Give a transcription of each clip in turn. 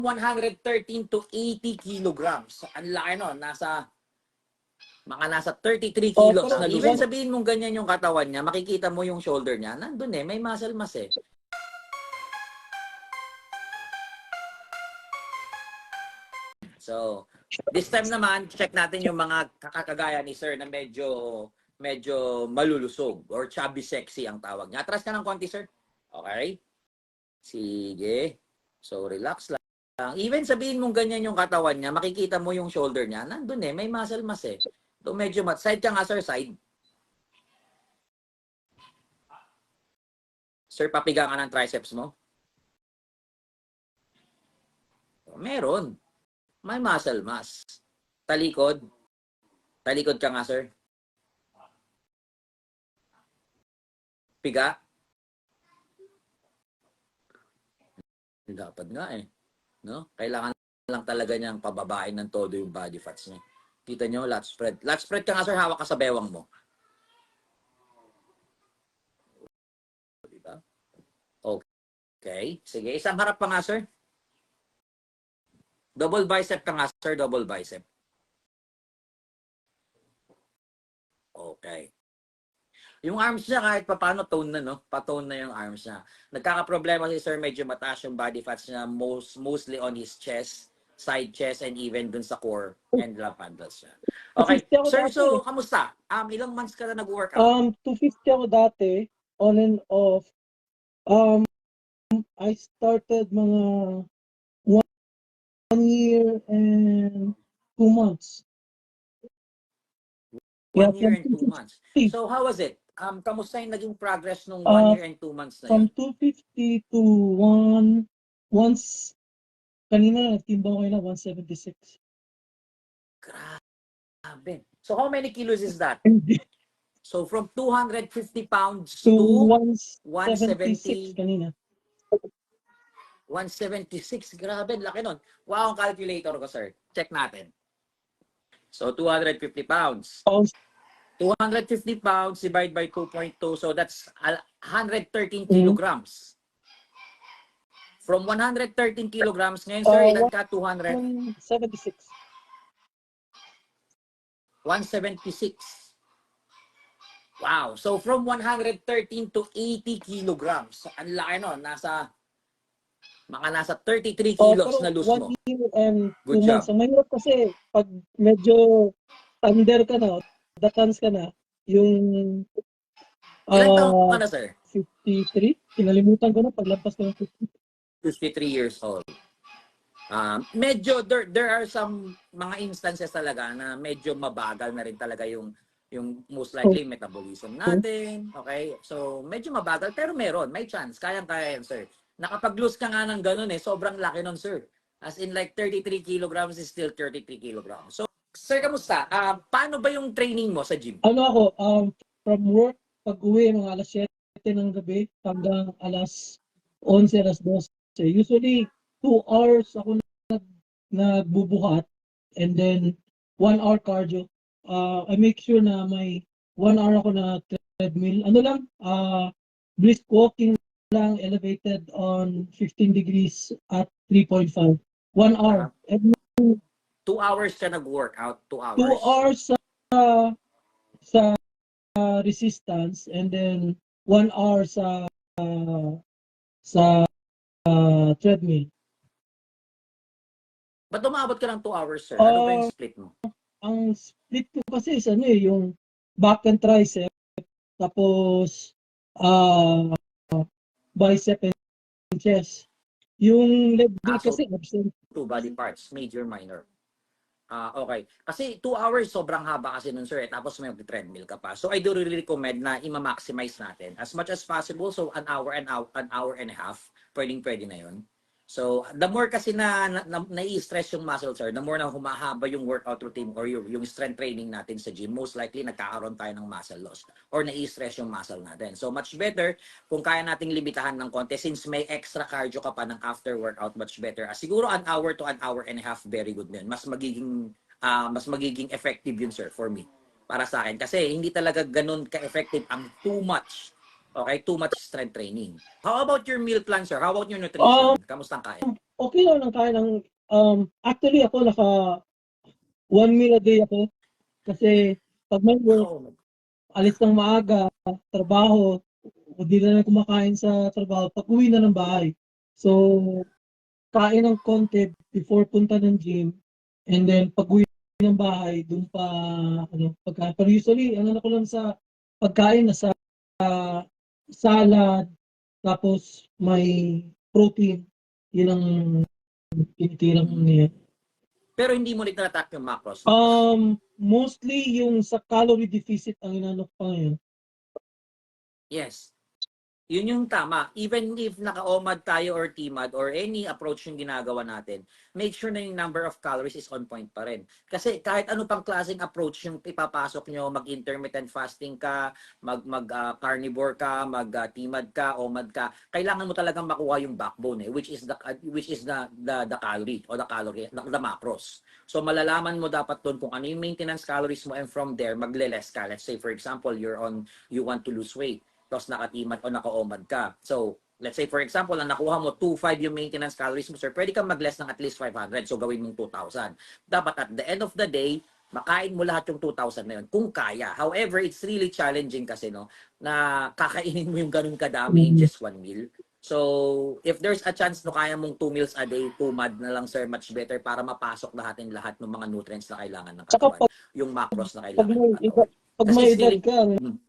113 to 80 kilograms. Ang laki nun. Nasa 33 kilos na lose. Even sabihin mong ganyan yung katawan niya, makikita mo yung shoulder niya, nandun may muscle mass eh. So, this time naman, check natin yung mga kakagaya ni sir na medyo malulusog or chubby sexy ang tawag niya. Atras ka ng konti, sir. Okay? Sige. So, relax lang. Even sabihin mong ganyan yung katawan niya, makikita mo yung shoulder niya, nandun may muscle mass eh. So, medyo side ka nga, sir, side. Sir, papiga ka ng triceps mo? Meron. May muscle mass. Talikod. Talikod ka nga, sir. Piga. Dapat nga eh. No? Kailangan lang talaga niyang pababain ng todo yung body fats niya. Kita niyo, lat spread. Lat spread ka nga, sir. Hawak ka sa bewang mo. Diba? Okay. Sige. Isang harap pa nga, sir. Double bicep ka nga, sir. Double bicep. Okay. Yung arms niya kahit paano tone na, no? Pa-tone na yung arms niya. Nagkakaproblema si sir, medyo mataas yung body fats niya, mostly on his chest, side chest, and even dun sa core and love handles niya. Okay. Sir, so, kamusta? Ilang months ka na nag-workout? 250 ako dati, on and off. I started mga 1 year and 2 months. 1 year and 2 months. So, how was it? Kamusta yung naging progress nung 1 year and 2 months na yun? From 250 to 1, once, kanina nagtimbang ko na 176. Grabe. So, how many kilos is that? So, from 250 pounds to to 176 kanina. 176. Grabe, laki nun. Wow, ang calculator ko, sir. Check natin. So, 250 pounds. 250 pounds divided by 2.2. So, that's 113 kilograms. From 113 kilograms, ngayon, sir, edad ka 176. 176. Wow. So, from 113 to 80 kilograms. Ang laki nun. Nasa 33 kilos na lose mo. 1 year and 2 Good months. job. Ang mahirap kasi, pag medyo thunder ka na, datans ka na, yung Ilan taon ka na, sir? 53, kinalimutan ko na paglampas ko ng 50. 53 years old. Medyo, there are some mga instances talaga na medyo mabagal na rin talaga yung most likely metabolism natin. Okay? So, medyo mabagal, pero may chance. Kayang-kaya yan, sir. Nakapag-lose ka nga ng ganun sobrang laki nun, sir. As in like 33 kilograms is still 33 kilograms. So, sir, kamusta? Paano ba yung training mo sa gym? Ano ako, from work, pag-uwi, mga alas 7 ng gabi, hanggang alas 11, alas 12. Usually, 2 hours ako nagbubuhat, and then 1 hour cardio. I make sure na may 1 hour ako na treadmill. Ano lang, brisk walking lang, elevated on 15 degrees at 3.5. 1 hour. 2 hours ka nag-workout? 2 hours? 2 hours sa resistance, and then 1 hour sa treadmill. Ba't umabot ka ng 2 hours, sir? Ano ba yung split mo? Ang split ko kasi is yung back and tricep, tapos bicep and chest. Yung leg day kasi absent. 2 body parts, major, minor. Okay. Kasi 2 hours, sobrang haba kasi nun, sir. Tapos may treadmill ka pa. So, I do really recommend na i-maximize natin as much as possible. So, an hour and a half, pwedeng-pwede na yun. So, the more kasi nai-stress yung muscle, sir, the more na humahaba yung workout routine or yung strength training natin sa gym, most likely nagkakaroon tayo ng muscle loss or nai-stress yung muscle natin. So, much better kung kaya nating limitahan ng konti since may extra cardio ka pa ng after workout, much better. Siguro an hour to an hour and a half, very good din. Mas magiging effective yun, sir, for me. Para sa akin. Kasi hindi talaga ganun ka-effective ang too much. Okay, too much strength training. How about your meal plan, sir? How about your nutrition? Kamusta ang kain? okay lang ng kain ng actually ako naka 1 meal a day ako kasi pag may work, Oo. alis ng maaga, trabaho, o di na lang kumakain sa trabaho, pag-uwi na ng bahay. So, kain ng konti before punta ng gym, and then pag-uwi ng bahay, dun pa, pagkain. Pero usually, ko lang sa pagkain na sa salad, tapos may protein. Yun ang tinitirang niya. Pero hindi mo rin na-track yung macros mo. Mostly yung sa calorie deficit ang inano ko pa ngayon. Yes. Yun yung tama. Even if naka-OMAD tayo or TMAD or any approach yung ginagawa natin, make sure na yung number of calories is on point pa rin. Kasi kahit ano pang klaseng approach yung ipapasok nyo, mag-intermittent fasting ka, carnivore ka, TMAD ka, OMAD ka, kailangan mo talagang makuha yung backbone which is the calorie or the calorie, the macros. So malalaman mo dapat doon kung ano yung maintenance calories mo, and from there magle-less ka. Let's say for example, you want to lose weight, tapos naka-TMAD o naka-OMAD ka. So, let's say for example, ang nakuha mo 2,500 yung maintenance calories mo, sir, pwede kang mag-less ng at least 500. So, gawin mong 2,000. Dapat at the end of the day, makain mo lahat yung 2,000 na yun, kung kaya. However, it's really challenging kasi, no, na kakainin mo yung ganun kadami in just one meal. So, if there's a chance no kaya mong 2 meals a day, TMAD na lang, sir, much better para mapasok lahat ng mga nutrients na kailangan ng Saka katawan, yung macros na pag kailangan may ng katawan. pag Kasi may edad stealing, ka,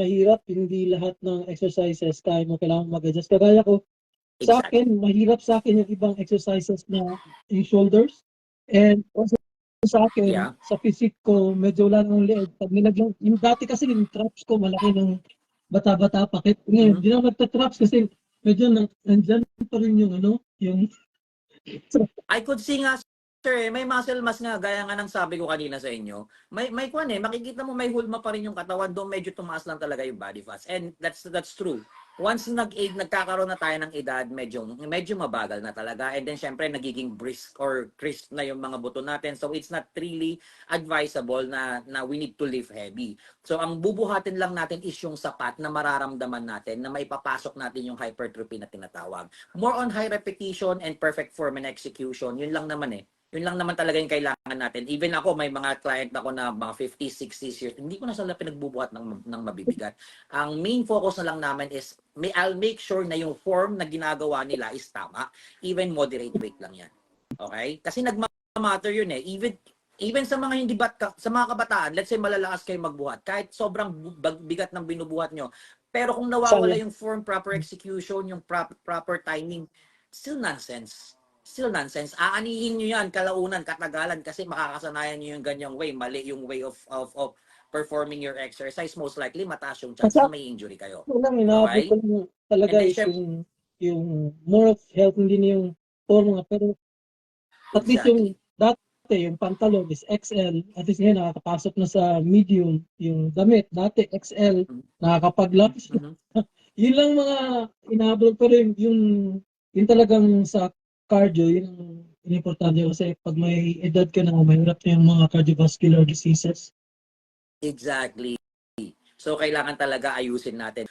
mahirap, hindi lahat ng exercises kaya mo, kailangan mag-adjust. Kagaya ko, sa exactly. akin, mahirap sa akin yung ibang exercises na yung shoulders. And also sa akin, Yeah. sa physique ko, medyo wala nang leeg. Pag nilagyan, yung dati kasi yung traps ko, malaki ng bata-bata pa. Kahit ngayon, Mhm. di na magta-traps kasi medyo nandyan pa rin yung yung I could see nga, sir, may muscle mass nga, gaya nga ng sabi ko kanina sa inyo. May kwan makikita mo may hulma pa rin yung katawan, doon medyo tumaas lang talaga yung body fats. And that's true. Once nagkakaroon na tayo ng edad, medyo mabagal na talaga. And then syempre nagiging brisk or crisp na yung mga buto natin. So it's not really advisable na we need to lift heavy. So ang bubuhatin lang natin is yung sapat na mararamdaman natin na maipapasok natin yung hypertrophy na tinatawag. More on high repetition and perfect form and execution. Yun lang naman Yun lang naman talaga yung kailangan natin. Even ako, may mga client ako na mga 50s, 60s years, hindi ko na sila pinagbubuhat ng mabibigat. Ang main focus na lang namin is, I'll make sure na yung form na ginagawa nila is tama. Even moderate weight lang yan. Okay? Kasi nagmamatter yun Even sa mga hindi sa mga kabataan, let's say malalakas kayo magbuhat, kahit sobrang bigat ng binubuhat nyo, pero kung nawawala yung form, proper execution, yung proper timing, still nonsense. Still nonsense. Aanihin nyo yan, kalaunan, katagalan, kasi makakasanayan nyo yung ganyang way. Mali yung way of performing your exercise. Most likely, mataas yung chance kasi na may injury kayo. ako lang, inaabot Okay? ko lang And talaga then, is syempre, yung more of health, hindi na yung forma. Pero at least yung exactly. dati, yung pantalon is XL. At least ngayon, nakakapasok na sa medium. Yung damit, dati XL, nakakapag-large. Mm-hmm. Yun lang mga inaabot. Pero yung talagang sa cardio, yun ang importante kasi pag may edad ka na, mahirap na yung mga cardiovascular diseases. Exactly. So, kailangan talaga ayusin natin.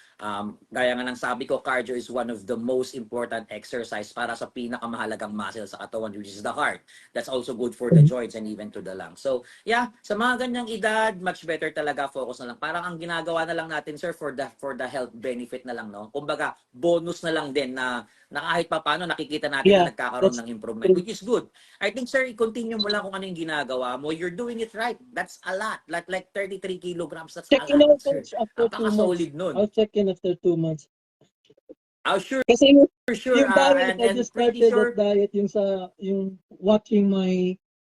Gaya nga ng sabi ko, cardio is one of the most important exercise para sa pinakamahalagang muscle sa katawan, which is the heart. That's also good for the joints and even to the lungs. So, yeah, sa mga ganyang edad, much better talaga focus na lang. Parang ang ginagawa na lang natin, sir, for the health benefit na lang, no? Kumbaga, bonus na lang din na kahit pa paano nakikita natin Yeah, na nagkakaroon that's ng improvement, true. which is good. I think, sir, i-continue mo lang kung ano yung ginagawa mo. You're doing it right. That's a lot. Like 33 kilograms, that's a Check in lot, ako sir. after 2 months. Napaka-solid nun. I'll check in after 2 months. Sure, Kasi sure, yung diet, I and just pretty started that sure diet yung watching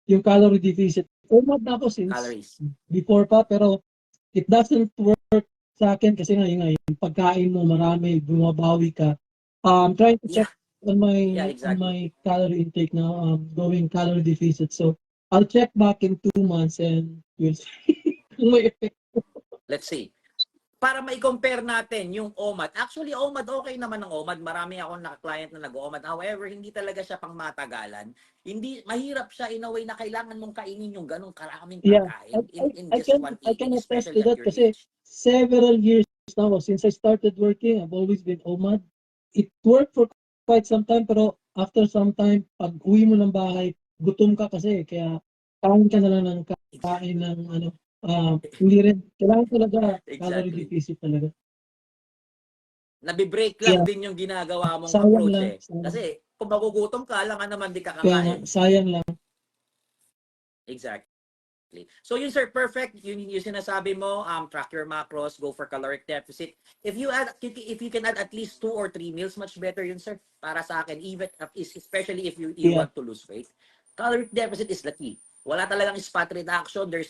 yung calorie deficit. Umad na ako since calories. before pa, pero it doesn't work sa akin kasi yung pagkain mo marami, bumabawi ka. I'm trying to Yeah, check on yeah, exactly. my calorie intake now, going calorie deficit. So I'll check back in 2 months and we'll see kung may effect. Let's see. Para mai-compare natin yung OMAD. Actually, OMAD, okay naman ang OMAD. Marami akong client na nag-OMAD. However, hindi talaga siya pang matagalan. Hindi, mahirap siya in a way na kailangan mong kainin yung ganong karaming Yeah, pagkain in I just can one I can eating, attest to especially at that your kasi age. several years now since I started working, I've always been OMAD. It worked for quite some time pero after some time, pag uwi mo ng bahay, gutom ka kasi, kaya kain ka na lang ng kain ng ano, hindi rin, kailangan talaga calorie Exactly. deficit talaga. Nabi-break lang Kaya din yung ginagawa mong sayang approach lang, eh. sayang. Kasi kung magugutom ka, alam ka naman di ka Kaya nga, kakain. sayang lang. Exactly. So yun sir, perfect. Yung sinasabi mo, track your macros, go for caloric deficit. If you can add at least 2 or 3 meals, much better yun sir. Para sa akin, even especially if you Yeah. want to lose weight. Caloric deficit is the key. Wala talagang fat reduction. There's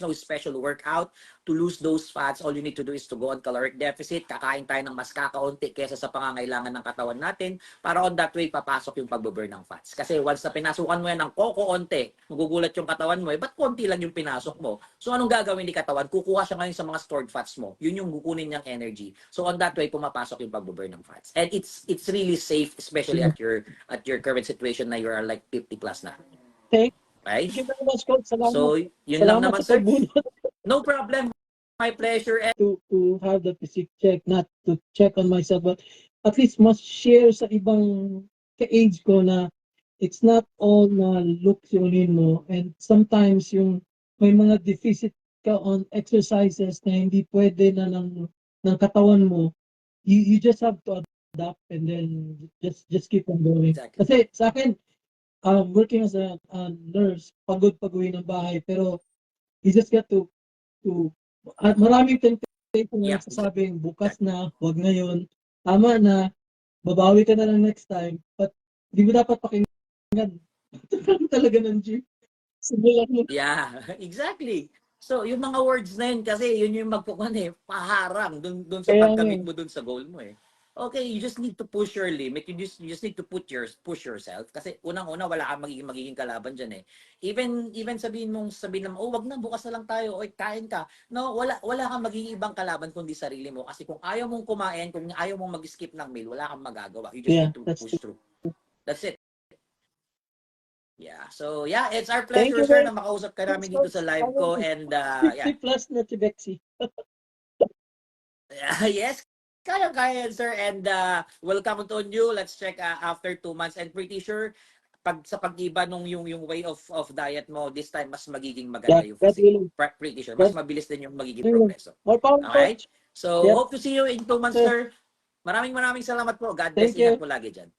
no special workout to lose those fats. All you need to do is to go on caloric deficit. Kakain tayo ng mas kakaunti kesa sa pangangailangan ng katawan natin para on that way papasok yung pagbo-burn ng fats. Kasi once na pinasukan mo yan ng konti, magugulat yung katawan mo, ba't konti lang yung pinasok mo? So anong gagawin ni katawan? Kukuha siya ngayon sa mga stored fats mo. Yun yung kukunin niyang energy. So on that way pumapasok yung pagbo-burn ng fats. And it's really safe, especially at your current situation na you are like 50 plus na. Thank Right? you very much, Coach. Salamat. So yun lang Salamat naman sa sir. pagbunot No problem. My pleasure. to have the physique check, not to check on myself, but at least must share sa ibang ka-age ko na it's not all na looks yung yun mo, and sometimes yung may mga deficit ka on exercises na hindi pwede na ng katawan mo, you just have to adapt and then just keep on going. Exactly. Kasi sa akin, working as a nurse, pagod pag-uwi ng bahay, pero you just got to maraming temptation na Yeah. nagsasabing bukas na, wag ngayon, tama na, babawi ka na lang next time, but di mo dapat pakinggan talaga ng gym. Simulan mo. Yeah, exactly. So, yung mga words na yun, kasi yun yung paharang dun sa Kaya pagkamit nga, mo dun sa goal mo eh. Okay, you just need to push your limit. You just need to push yourself. Kasi unang-una, wala kang magiging kalaban dyan eh. Even sabihin mo, oh, wag na, bukas na lang tayo, o kain ka. No, wala kang magiging ibang kalaban kundi sarili mo. Kasi kung ayaw mong kumain, kung ayaw mong mag-skip ng meal, wala kang magagawa. You just yeah, need to that's push true. through. That's it. Yeah. So, yeah, it's our Thank pleasure, you sir, very na makausap ka much, namin dito Coach. sa live ko. And, 50 yeah. plus na si Bexy. Yes, kaya yan, sir. And welcome to you. Let's check after 2 months. And pretty sure, sa pag-iba nung yung way of diet mo, this time mas magiging maganda Yeah, yung God physique mo. willing. Pretty sure. Mas God mabilis din yung magiging willing. progreso. More power, Okay? Coach. So, Yep. hope to see you in 2 months, Sir. sir. Maraming salamat po. God bless. Thank you. Ingat po lagi dyan.